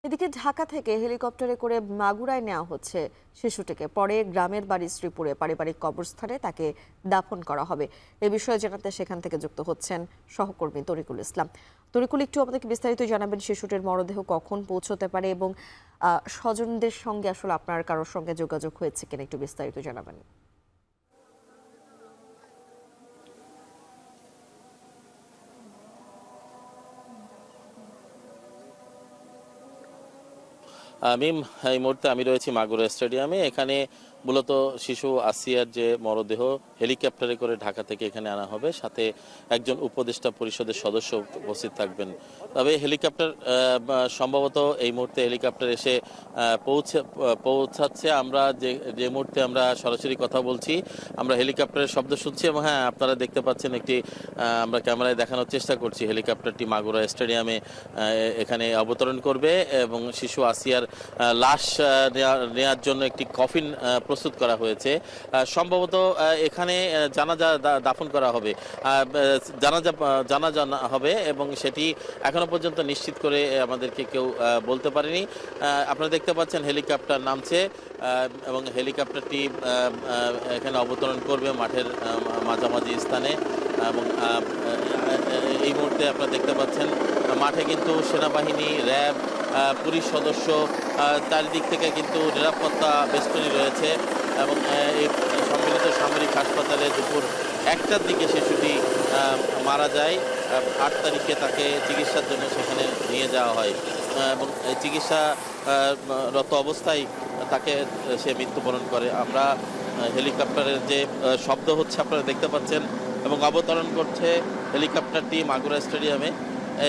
এদিকে ঢাকা থেকে হেলিকপ্টারে করে মাগুরায় নেওয়া হচ্ছে শিশুটিকে। পরে গ্রামের বাড়ি শ্রীপুরে পারিবারিক কবরস্থানে তাকে দাফন করা হবে। এ বিষয়ে জানাতে সেখান থেকে যুক্ত হচ্ছেন সহকর্মী তরিকুল ইসলাম। তরিকুল, একটু আমাদেরকে বিস্তারিত জানাবেন শিশুটির মরদেহ কখন পৌঁছতে পারে এবং স্বজনদের সঙ্গে আসলে আপনার কারোর সঙ্গে যোগাযোগ হয়েছে কিনা একটু বিস্তারিত জানাবেন। মিম, এই মুহূর্তে আমি রয়েছি মাগুরা স্টেডিয়ামে। এখানে মূলত শিশু আসিয়ার যে মরদেহ হেলিকপ্টারে করে ঢাকা থেকে এখানে আনা হবে, সাথে একজন উপদেষ্টা পরিষদের সদস্য উপস্থিত থাকবেন। তবে হেলিকপ্টার সম্ভবত এই মুহূর্তে হেলিকপ্টার এসে পৌঁছাচ্ছে। আমরা যে মুহূর্তে আমরা সরাসরি কথা বলছি, আমরা হেলিকপ্টারের শব্দ শুনছি এবং হ্যাঁ, আপনারা দেখতে পাচ্ছেন একটি আমরা ক্যামেরায় দেখানোর চেষ্টা করছি হেলিকপ্টারটি মাগুরা স্টেডিয়ামে এখানে অবতরণ করবে এবং শিশু আসিয়ার লাশ নেওয়ার জন্য একটি কফিন প্রস্তুত করা হয়েছে। সম্ভবত এখানে জানাজা দাফন করা হবে, জানাজা হবে এবং সেটি এখনো পর্যন্ত নিশ্চিত করে আমাদেরকে কেউ বলতে পারেনি। আপনারা দেখতে পাচ্ছেন হেলিকপ্টার নামছে এবং হেলিকপ্টারটি এখানে অবতরণ করবে মাঠের মাঝামাঝি স্থানে। এবং এই মুহূর্তে আপনারা দেখতে পাচ্ছেন মাঠে কিন্তু সেনাবাহিনী, র্যাব, পুলিশ সদস্য চারিদিক থেকে কিন্তু নিরাপত্তা বেষ্টনী রয়েছে এবং এই সম্মিলিত সামরিক হাসপাতালে দুপুর 1টার দিকে শিশুটি মারা যায়। 8 তারিখে তাকে চিকিৎসার জন্য সেখানে নিয়ে যাওয়া হয় এবং চিকিৎসারত অবস্থায় তাকে সে মৃত্যুবরণ করে। আমরা হেলিকপ্টারের যে শব্দ হচ্ছে আপনারা দেখতে পাচ্ছেন এবং অবতরণ করছে হেলিকপ্টারটি মাগুরা স্টেডিয়ামে।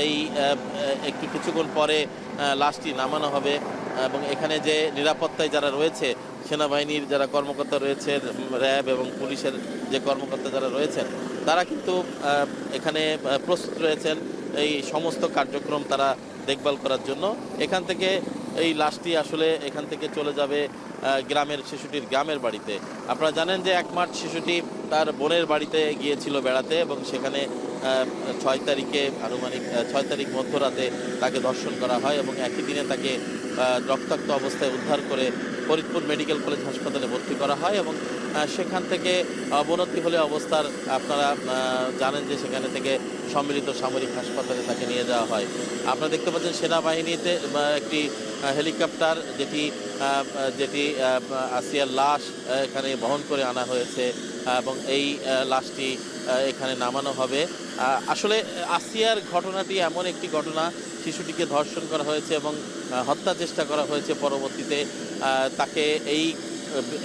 এই কিছুক্ষণ পরে লাশটি নামানো হবে এবং এখানে যে নিরাপত্তায় যারা রয়েছে, সেনাবাহিনীর যারা কর্মকর্তা রয়েছে, র্যাব এবং পুলিশের যে কর্মকর্তা যারা রয়েছেন, তারা কিন্তু এখানে প্রস্তুত রয়েছেন এই সমস্ত কার্যক্রম তারা দেখভাল করার জন্য। এখান থেকে এই লাশটি আসলে এখান থেকে চলে যাবে শিশুটির গ্রামের বাড়িতে। আপনারা জানেন যে 1 মার্চ শিশুটি তার বোনের বাড়িতে গিয়েছিল বেড়াতে এবং সেখানে 6 তারিখে আনুমানিক 6 তারিখ মধ্যরাতে তাকে ধর্ষণ করা হয় এবং একই দিনে তাকে রক্তাক্ত অবস্থায় উদ্ধার করে ফরিদপুর মেডিকেল কলেজ হাসপাতালে ভর্তি করা হয় এবং সেখান থেকে অবনতি হলে অবস্থার আপনারা জানেন যে সেখানে থেকে সম্মিলিত সামরিক হাসপাতালে তাকে নিয়ে যাওয়া হয়। আপনারা দেখতে পাচ্ছেন সেনাবাহিনীতে একটি হেলিকপ্টার যেটি আসিয়ার লাশ এখানে বহন করে আনা হয়েছে এবং এই লাশটি এখানে নামানো হবে। আসলে আসিয়ার ঘটনাটি এমন একটি ঘটনা, শিশুটিকে ধর্ষণ করা হয়েছে এবং হত্যা চেষ্টা করা হয়েছে। পরবর্তীতে তাকে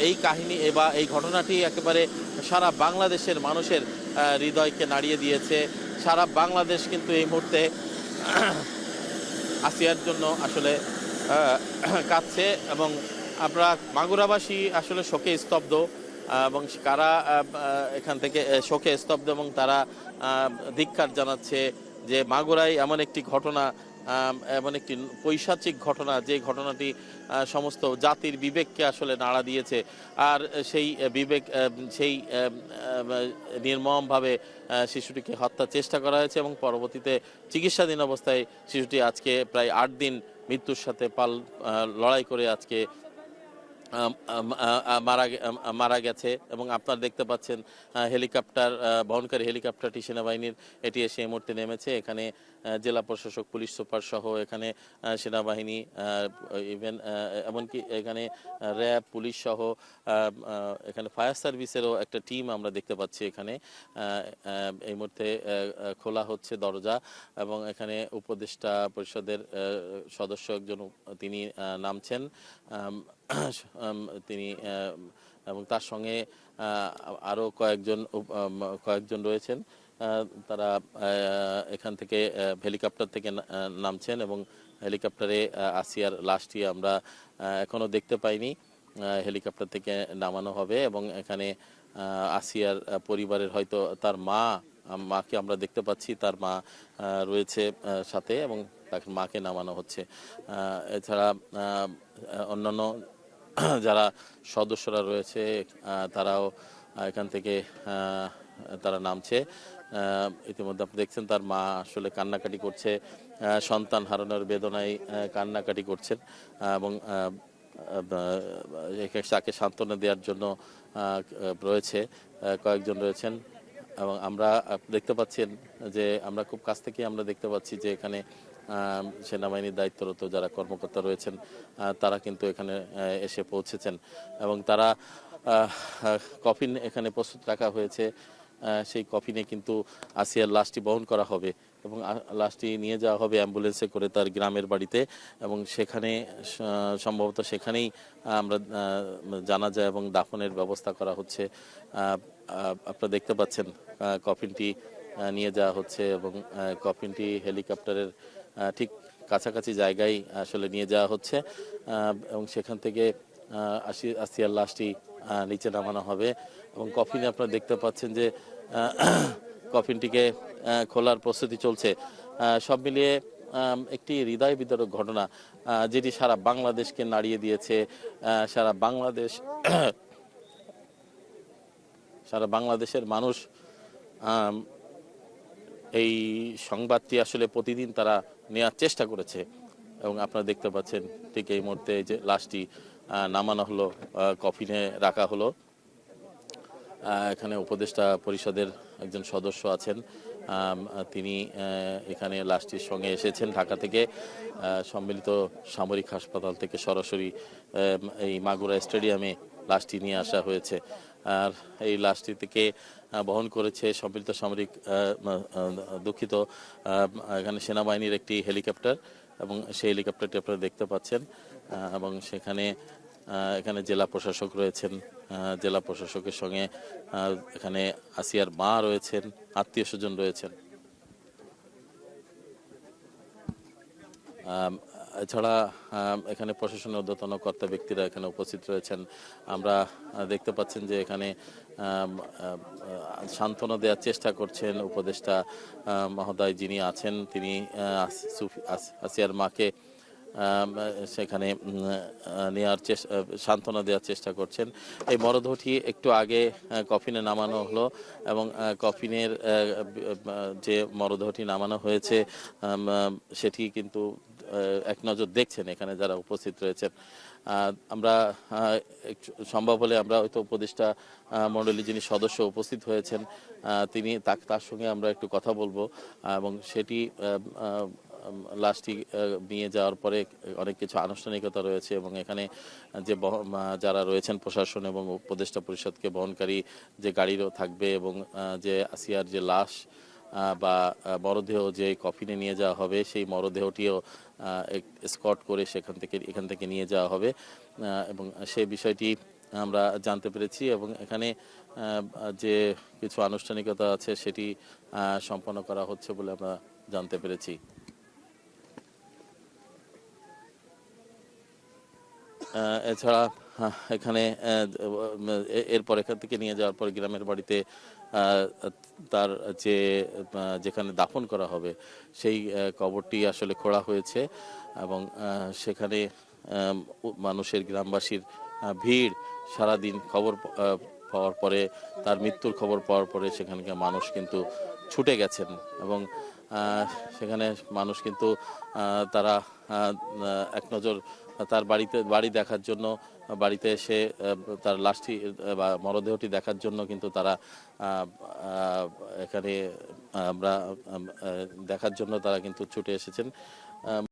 এই কাহিনী বা এই ঘটনাটি একেবারে সারা বাংলাদেশের মানুষের হৃদয়কে নাড়িয়ে দিয়েছে। সারা বাংলাদেশ কিন্তু এই মুহূর্তে আসিয়ার জন্য আসলে কাঁদছে এবং আমরা মাগুরাবাসী আসলে শোকে স্তব্ধ এবং কারা এখান থেকে শোকে স্তব্ধ এবং তারা ধিক্কার জানাচ্ছে যে মাগুরায় এমন একটি ঘটনা, এমন একটি পৈশাচিক ঘটনা, যে ঘটনাটি সমস্ত জাতির বিবেককে আসলে নাড়া দিয়েছে। আর সেই বিবেক সেই নির্মমভাবে শিশুটিকে হত্যার চেষ্টা করা হয়েছে এবং পরবর্তীতে চিকিৎসাধীন অবস্থায় শিশুটি আজকে প্রায় 8 দিন মৃত্যুর সাথে লড়াই করে আজকে মারা গেছে। এবং আপনারা দেখতে পাচ্ছেন হেলিকপ্টার, বহনকারী হেলিকপ্টারটি সেনাবাহিনীর, এটি এসে এই মুহূর্তে নেমেছে। এখানে জেলা প্রশাসক, পুলিশ সুপার সহ এখানে সেনাবাহিনী, ইভেন এমনকি এখানে র্যাব, পুলিশ সহ এখানে ফায়ার সার্ভিসেরও একটা টিম আমরা দেখতে পাচ্ছি। এখানে এই মুহূর্তে খোলা হচ্ছে দরজা এবং এখানে উপদেষ্টা পরিষদের সদস্য একজন তিনি নামছেন তিনি এবং তার সঙ্গে আরও কয়েকজন রয়েছেন। তারা এখান থেকে হেলিকপ্টার থেকে নামছেন এবং হেলিকপ্টারে আসিয়ার লাশটি আমরা এখনো দেখতে পাইনি। হেলিকপ্টার থেকে নামানো হবে এবং এখানে আসিয়ার পরিবারের হয়তো তার মাকে আমরা দেখতে পাচ্ছি, তার মা রয়েছে সাথে এবং তাকে মাকে নামানো হচ্ছে। এছাড়া অন্যান্য যারা সদস্যরা রয়েছে তারাও এখান থেকে তারা নামছে। ইতিমধ্যে আপনি দেখছেন তার মা আসলে কান্নাকাটি করছে সন্তান হারানোর বেদনায় কান্নাকাটি করছেন এবং তাকে সান্ত্বনা দেওয়ার জন্য রয়েছে কয়েকজন রয়েছেন। এবং আমরা দেখতে পাচ্ছেন যে আমরা খুব কাছ থেকে আমরা দেখতে পাচ্ছি যে এখানে সেনাবাহিনীর দায়িত্বরত যারা কর্মকর্তা রয়েছেন তারা কিন্তু এখানে এসে পৌঁছেছেন এবং তারা কফিন এখানে প্রস্তুত রাখা হয়েছে। সেই কফিনে কিন্তু আসিয়ার লাশটি বহন করা হবে এবং লাশটি নিয়ে যাওয়া হবে অ্যাম্বুলেন্সে করে তার গ্রামের বাড়িতে এবং সেখানে সম্ভবত সেখানেই আমরা জানা যায় এবং দাফনের ব্যবস্থা করা হচ্ছে। আপনারা দেখতে পাচ্ছেন কফিনটি নিয়ে যাওয়া হচ্ছে এবং কফিনটি হেলিকপ্টারের ঠিক কাছাকাছি জায়গায় আসলে নিয়ে যাওয়া হচ্ছে এবং সেখান থেকে আসিয়ার লাশটি নিচে নামানো হবে এবং কফিনে আপনারা দেখতে পাচ্ছেন যে কফিনটিকে খোলার প্রস্তুতি চলছে। সব মিলিয়ে একটি হৃদয় বিদারক ঘটনা যেটি সারা বাংলাদেশকে নাড়িয়ে দিয়েছে। সারা বাংলাদেশের মানুষ এই সংবাদটি আসলে প্রতিদিন তারা নেওয়ার চেষ্টা করেছে এবং আপনারা দেখতে পাচ্ছেন ঠিক এই মুহূর্তে যে লাশটি নামানো হলো, কফিনে রাখা হলো। এখানে উপদেষ্টা পরিষদের একজন সদস্য আছেন, তিনি এখানে লাশটির সঙ্গে এসেছেন ঢাকা থেকে সম্মিলিত সামরিক হাসপাতাল থেকে সরাসরি এই মাগুরা স্টেডিয়ামে লাশটি নিয়ে আসা হয়েছে। আর এই লাশটি থেকে বহন করেছে সম্মিলিত সামরিক দুঃখিত এখানে সেনাবাহিনীর একটি হেলিকপ্টার এবং সেই হেলিকপ্টারটি আপনারা দেখতে পাচ্ছেন এবং এখানে জেলা প্রশাসক রয়েছেন, জেলা প্রশাসকের সঙ্গে এখানে আসিয়ার মা রয়েছেন, আত্মীয় স্বজন রয়েছেন। এছাড়া এখানে প্রশাসনের ঊর্ধ্বতন কর্তা ব্যক্তিরা এখানে উপস্থিত রয়েছেন। আমরা দেখতে পাচ্ছেন যে এখানে সান্ত্বনা দেওয়ার চেষ্টা করছেন উপদেষ্টা মহোদয় যিনি আছেন, তিনি আসিয়ার মাকে সেখানে নেওয়ার সান্ত্বনা দেওয়ার চেষ্টা করছেন। এই মরদেহটি একটু আগে কফিনে নামানো হলো এবং কফিনের যে মরদেহটি নামানো হয়েছে সেটি কিন্তু এক নজর দেখছেন এখানে যারা উপস্থিত রয়েছেন। আমরা সম্ভব হলে আমরা হয়তো উপদেষ্টা মণ্ডলী যিনি সদস্য উপস্থিত হয়েছেন তিনি তার সঙ্গে আমরা একটু কথা বলবো এবং সেটি লাশটি নিয়ে যাওয়ার পরে অনেক কিছু আনুষ্ঠানিকতা রয়েছে এবং এখানে যে যারা রয়েছেন প্রশাসন এবং উপদেষ্টা পরিষদকে বহনকারী যে গাড়িরও থাকবে এবং যে আসিয়ার যে লাশ বা মরদেহ যে কফিনে নিয়ে যাওয়া হবে সেই মরদেহটিও স্কট করে এখান থেকে নিয়ে যাওয়া হবে এবং সেই বিষয়টি আমরা জানতে পেরেছি এবং এখানে যে কিছু আনুষ্ঠানিকতা আছে সেটি সম্পন্ন করা হচ্ছে বলে আমরা জানতে পেরেছি। এছাড়া এখানে এরপর এখান থেকে নিয়ে যাওয়ার পর গ্রামের বাড়িতে তার যেখানে দাফন করা হবে সেই কবরটি আসলে খোঁড়া হয়েছে এবং সেখানে মানুষের গ্রামবাসীর ভিড় সারাদিন খবর পাওয়ার পরে তার মৃত্যুর খবর পাওয়ার পরে সেখানকার মানুষ কিন্তু ছুটে গেছেন এবং সেখানে মানুষ কিন্তু তারা এক নজর তার বাড়ি দেখার জন্য বাড়িতে এসে তার লাশটি বা মরদেহটি দেখার জন্য কিন্তু তারা এখানে আমরা দেখার জন্য তারা কিন্তু ছুটে এসেছেন।